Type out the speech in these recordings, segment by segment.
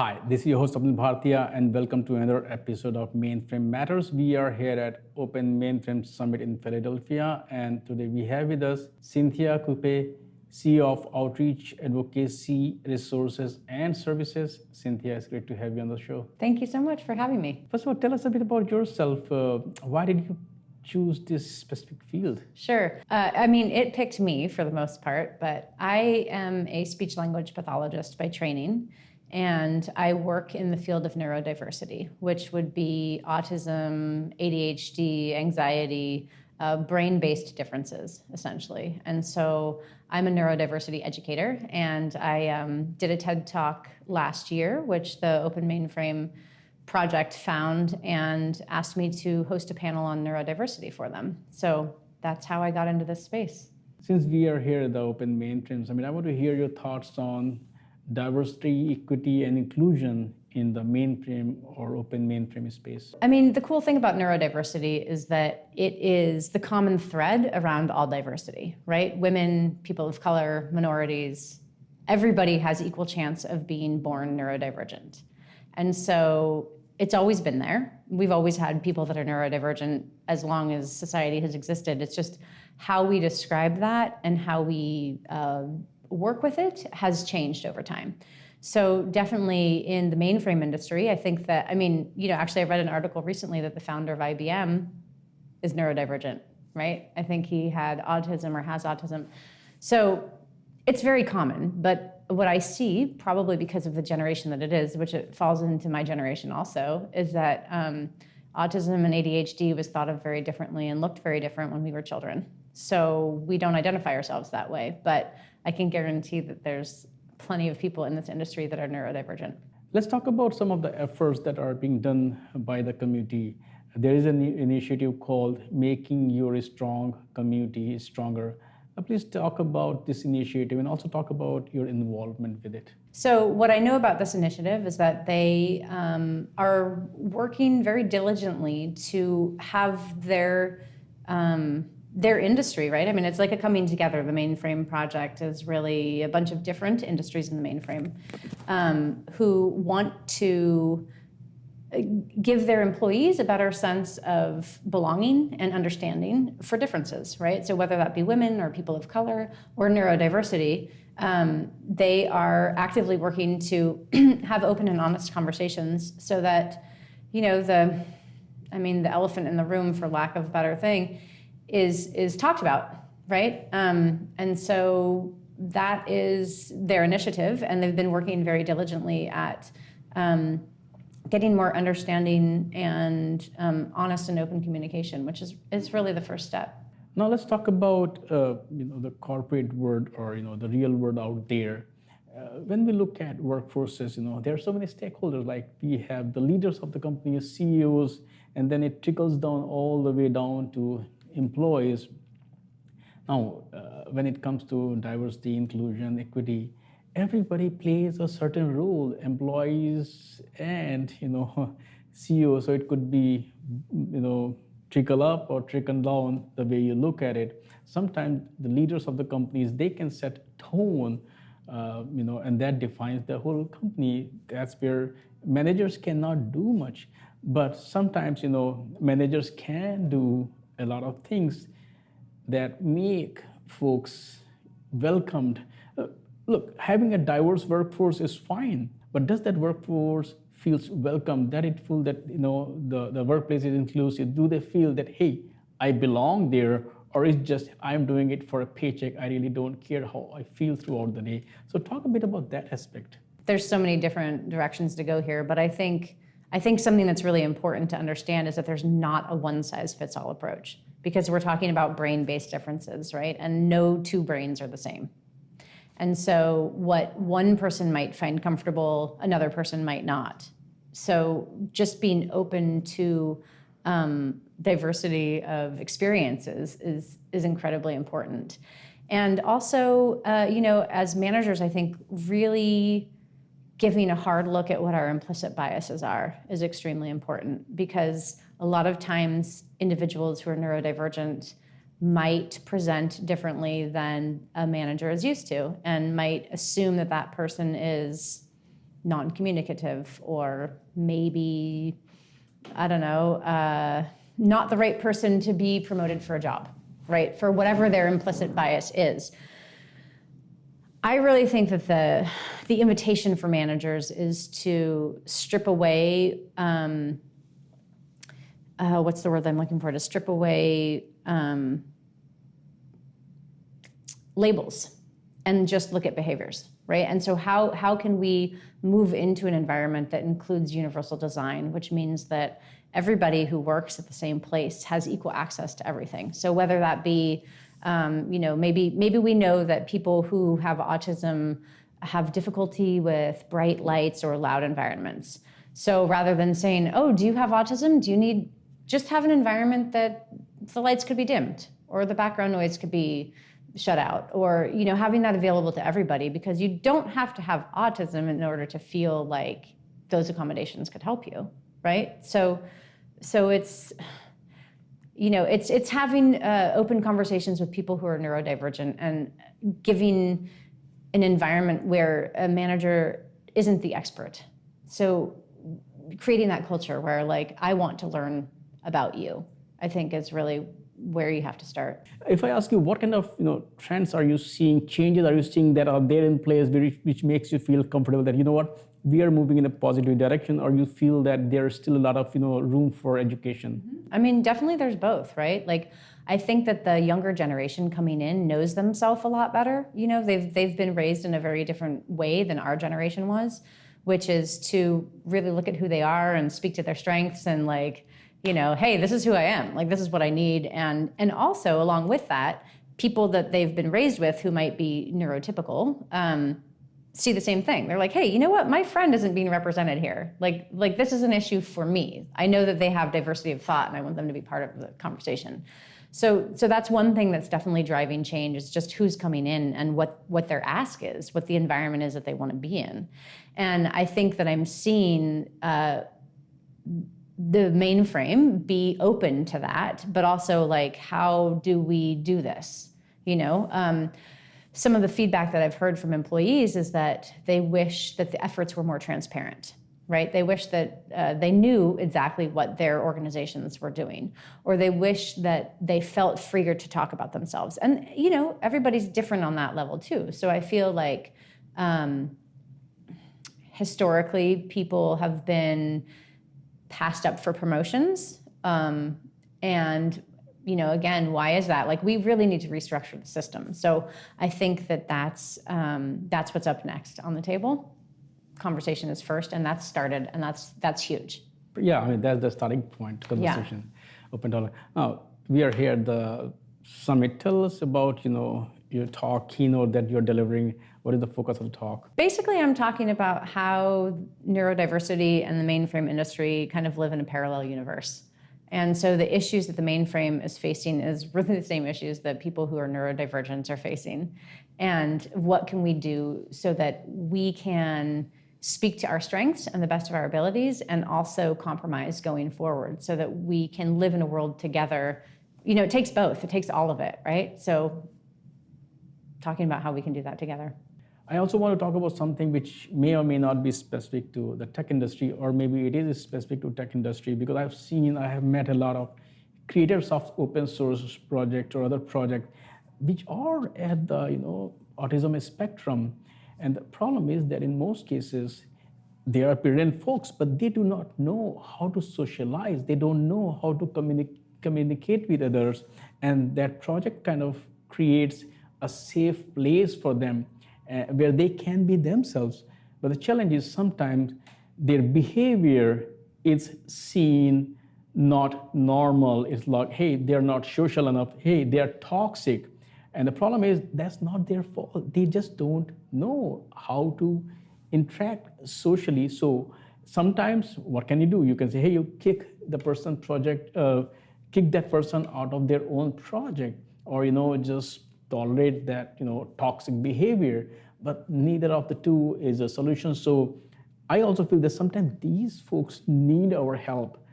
Hi, this is your host Abdul Bhartia and welcome to another episode of Mainframe Matters. We are here at Open Mainframe Summit in Philadelphia, and today we have with us Cynthia Coupé, CEO of Outreach, Advocacy, Resources and Services. Cynthia, it's great to have you on the show. Thank you so much for having me. First of all, tell us a bit about yourself. Why did you choose this specific field? Sure. It picked me for the most part, but I am a speech language pathologist by training. And I work in the field of neurodiversity, which would be autism, ADHD, anxiety, brain-based differences, essentially. And so I'm a neurodiversity educator, and I did a TED Talk last year, which the Open Mainframe Project found and asked me to host a panel on neurodiversity for them. So that's how I got into this space. Since we are here at the Open Mainframe Summit, I want to hear your thoughts on diversity, equity, and inclusion in the mainframe or open mainframe space. The cool thing about neurodiversity is that it is the common thread around all diversity, right? Women, people of color, minorities, everybody has equal chance of being born neurodivergent. And so it's always been there. We've always had people that are neurodivergent as long as society has existed. It's just how we describe that and how we work with it has changed over time. So definitely in the mainframe industry, I think that, actually I read an article recently that the founder of IBM is neurodivergent, right? I think he had autism or has autism. So it's very common, but what I see, probably because of the generation that it is, which it falls into my generation also, is that autism and ADHD was thought of very differently and looked very different when we were children. So we don't identify ourselves that way, but I can guarantee that there's plenty of people in this industry that are neurodivergent. Let's talk about some of the efforts that are being done by the community. There is an initiative called Making Your Strong Community Stronger. Please talk about this initiative and also talk about your involvement with it. So what I know about this initiative is that they are working very diligently to have their industry, right? It's like a coming together. The Mainframe Project is really a bunch of different industries in the mainframe who want to give their employees a better sense of belonging and understanding for differences, right? So whether that be women or people of color or neurodiversity, they are actively working to have open and honest conversations so that, the elephant in the room, for lack of a better thing, is talked about, right? And so that is their initiative, and they've been working very diligently at getting more understanding and honest and open communication, which is really the first step. Now let's talk about the corporate world or the real world out there. When we look at workforces, there are so many stakeholders. Like we have the leaders of the company, CEOs, and then it trickles down all the way down to employees. Now, when it comes to diversity, inclusion, equity, everybody plays a certain role, employees and CEOs. So it could be trickle up or trickle down the way you look at it. Sometimes the leaders of the companies, they can set tone, and that defines the whole company. That's where managers cannot do much. But sometimes managers can do a lot of things that make folks welcomed. Look, having a diverse workforce is fine, but does that workforce feels welcome? That it feel that the workplace is inclusive? Do they feel that, hey, I belong there, or is just I'm doing it for a paycheck? I really don't care how I feel throughout the day. So talk a bit about that aspect. There's so many different directions to go here, but I think something that's really important to understand is that there's not a one-size-fits-all approach, because we're talking about brain-based differences, right? And no two brains are the same. And so what one person might find comfortable, another person might not. So just being open to diversity of experiences is incredibly important. And also, as managers, I think really giving a hard look at what our implicit biases are is extremely important, because a lot of times individuals who are neurodivergent might present differently than a manager is used to, and might assume that that person is non-communicative, or maybe, I don't know, not the right person to be promoted for a job, right? For whatever their implicit bias is. I really think that the invitation for managers is to strip away, what's the word I'm looking for? To strip away labels and just look at behaviors, right? And so how can we move into an environment that includes universal design, which means that everybody who works at the same place has equal access to everything. So whether that be, maybe we know that people who have autism have difficulty with bright lights or loud environments. So rather than saying, oh, do you have autism? Do you need, just have an environment that the lights could be dimmed or the background noise could be shut out, or, having that available to everybody, because you don't have to have autism in order to feel like those accommodations could help you, right? So it's, it's having open conversations with people who are neurodivergent and giving an environment where a manager isn't the expert. So creating that culture where, like, I want to learn about you, I think is really where you have to start. If I ask you, what kind of trends are you seeing, changes are you seeing that are there in place, which makes you feel comfortable that, we are moving in a positive direction, or you feel that there's still a lot of room for education? I mean, definitely there's both, right? Like, I think that the younger generation coming in knows themselves a lot better. They've been raised in a very different way than our generation was, which is to really look at who they are and speak to their strengths and, like, hey, this is who I am. Like, this is what I need. And also, along with that, people that they've been raised with who might be neurotypical see the same thing. They're like, hey, you know what? My friend isn't being represented here. Like this is an issue for me. I know that they have diversity of thought, and I want them to be part of the conversation. So that's one thing that's definitely driving change, is just who's coming in and what their ask is, what the environment is that they want to be in. And I think that I'm seeing the mainframe be open to that, but also, like, how do we do this? Some of the feedback that I've heard from employees is that they wish that the efforts were more transparent, right? They wish that they knew exactly what their organizations were doing, or they wish that they felt freer to talk about themselves. And, everybody's different on that level too. So I feel like historically people have been passed up for promotions. And, again, why is that? Like, we really need to restructure the system. So I think that's what's up next on the table. Conversation is first, and that's started, and that's huge. Yeah, I mean, that's the starting point, conversation. Yeah. Open dialogue. Now, we are here at the summit. Tell us about, your talk, keynote that you're delivering. What is the focus of the talk? Basically, I'm talking about how neurodiversity and the mainframe industry kind of live in a parallel universe. And so the issues that the mainframe is facing is really the same issues that people who are neurodivergent are facing. And what can we do so that we can speak to our strengths and the best of our abilities, and also compromise going forward so that we can live in a world together. It takes both. It takes all of it, right? So talking about how we can do that together. I also want to talk about something which may or may not be specific to the tech industry, or maybe it is specific to tech industry, because I have met a lot of creators of open source projects or other projects which are at the autism spectrum. And the problem is that in most cases, they are brilliant folks, but they do not know how to socialize. They don't know how to communicate with others. And that project kind of creates a safe place for them where they can be themselves. But the challenge is sometimes their behavior is seen not normal. It's like, hey, they're not social enough. Hey, they're toxic. And the problem is that's not their fault. They just don't know how to interact socially. So sometimes what can you do? You can say, hey, you kick that person out of their own project, or just tolerate that toxic behavior. But neither of the two is a solution. So I also feel that sometimes these folks need our help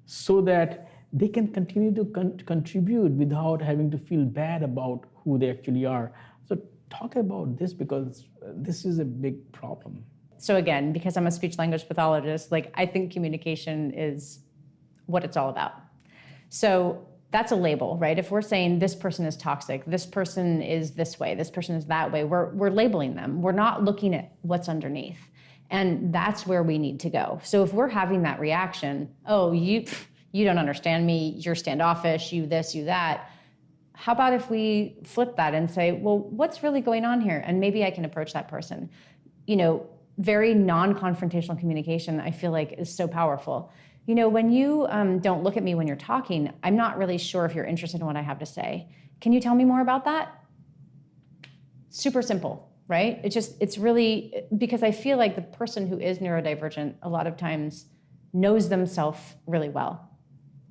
so that they can continue to contribute without having to feel bad about who they actually are. So talk about this, because this is a big problem. So again, because I'm a speech language pathologist, like I think communication is what it's all about. So that's a label, right? If we're saying this person is toxic, this person is this way, this person is that way, we're labeling them. We're not looking at what's underneath. And that's where we need to go. So if we're having that reaction, oh, you don't understand me, you're standoffish, you this, you that, how about if we flip that and say, well, what's really going on here? And maybe I can approach that person. Very non-confrontational communication, I feel like, is so powerful. When you don't look at me when you're talking, I'm not really sure if you're interested in what I have to say. Can you tell me more about that? Super simple, right? It's really, because I feel like the person who is neurodivergent a lot of times knows themselves really well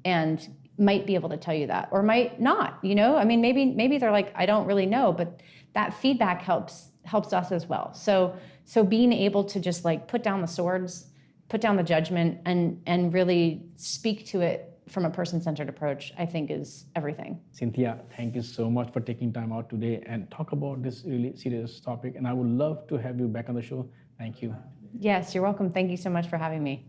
and might be able to tell you that, or might not, maybe they're like, I don't really know, but that feedback helps us as well. So being able to just like put down the swords, put down the judgment, and really speak to it from a person-centered approach, I think is everything. Cynthia, thank you so much for taking time out today and talk about this really serious topic. And I would love to have you back on the show. Thank you. Yes, you're welcome. Thank you so much for having me.